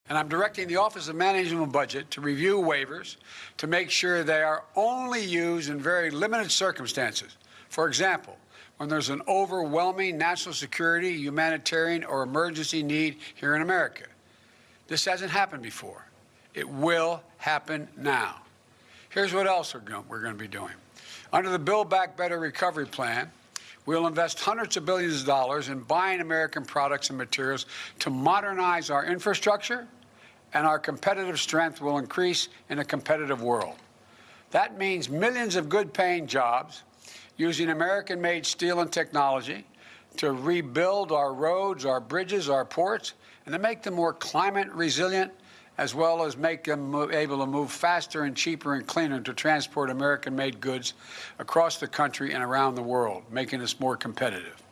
And I'm directing the Office of Management and Budget to review waivers to make sure they are only used in very limited circumstances. For example, when there's an overwhelming national security, humanitarian, or emergency need here in America. This hasn't happened before. It will happen now. Here's what else we're going to be doing. Under the Build Back Better recovery plan, we'll invest hundreds of billions of dollars in buying American products and materials to modernize our infrastructure, and our competitive strength will increase in a competitive world. That means millions of good-paying jobs using American-made steel and technology to rebuild our roads, our bridges, our ports, and to make them more climate resilient, as well as make them able to move faster and cheaper and cleaner to transport American-made goods across the country and around the world, making us more competitive.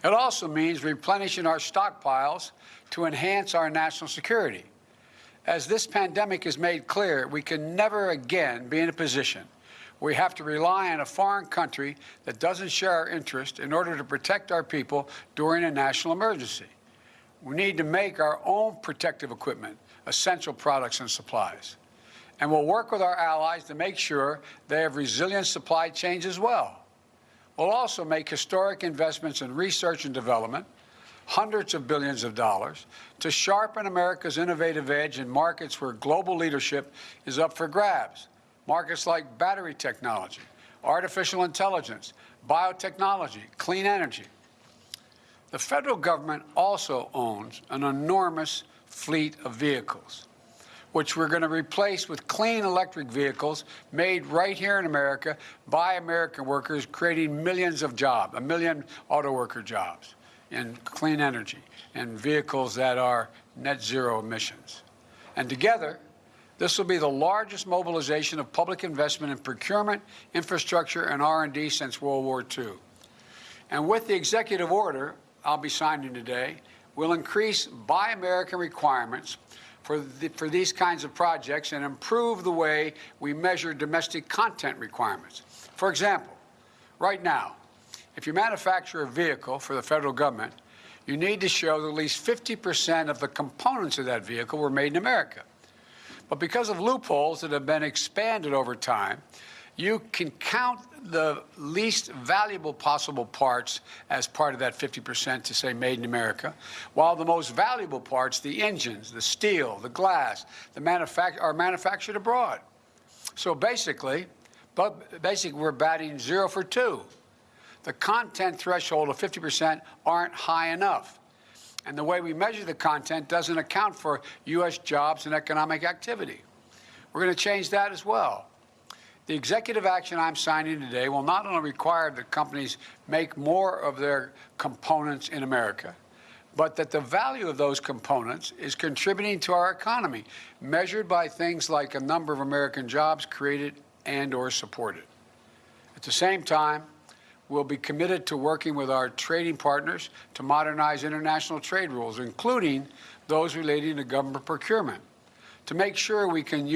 It also means replenishing our stockpiles to enhance our national security. As this pandemic has made clear, we can never again be in a position where we have to rely on a foreign country that doesn't share our interest in order to protect our people during a national emergency. We need to make our own protective equipment, essential products and supplies. And we'll work with our allies to make sure they have resilient supply chains as well. We'll also make historic investments in research and development, hundreds of billions of dollars, to sharpen America's innovative edge in markets where global leadership is up for grabs. Markets like battery technology, artificial intelligence, biotechnology, clean energy. The federal government also owns an enormous fleet of vehicles, which we're going to replace with clean electric vehicles made right here in America by American workers, creating millions of jobs, 1 million auto worker jobs in clean energy and vehicles that are net zero emissions. And together, this will be the largest mobilization of public investment in procurement, infrastructure, and R&D since World War II. And with the executive order I'll be signing today, we'll increase Buy American requirements for these kinds of projects and improve the way we measure domestic content requirements. For example, right now, if you manufacture a vehicle for the federal government, you need to show that at least 50% of the components of that vehicle were made in America. But because of loopholes that have been expanded over time, you can count the least valuable possible parts as part of that 50% to say made in America, while the most valuable parts, the engines, the steel, the glass, are manufactured abroad. So basically, we're batting 0 for 2. The content threshold of 50% aren't high enough. And the way we measure the content doesn't account for U.S. jobs and economic activity. We're going to change that as well. The executive action I'm signing today will not only require that companies make more of their components in America, but that the value of those components is contributing to our economy, measured by things like a number of American jobs created and or supported. At the same time, we'll be committed to working with our trading partners to modernize international trade rules, including those relating to government procurement, to make sure we can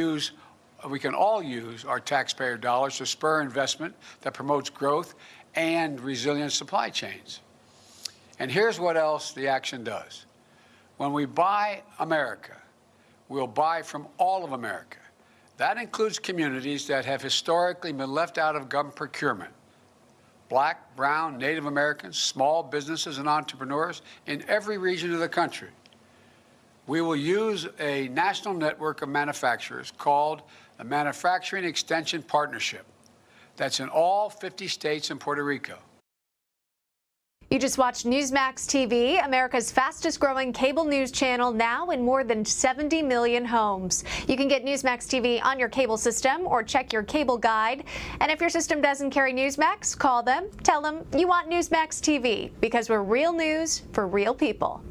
all use our taxpayer dollars to spur investment that promotes growth and resilient supply chains. And here's what else the action does. When we buy America, we'll buy from all of America. That includes communities that have historically been left out of government procurement. Black, brown, Native Americans, small businesses and entrepreneurs in every region of the country. We will use a national network of manufacturers called the Manufacturing Extension Partnership that's in all 50 states and Puerto Rico. You just watched Newsmax TV, America's fastest growing cable news channel, now in more than 70 million homes. You can get Newsmax TV on your cable system or check your cable guide. And if your system doesn't carry Newsmax, call them, tell them you want Newsmax TV, because we're real news for real people.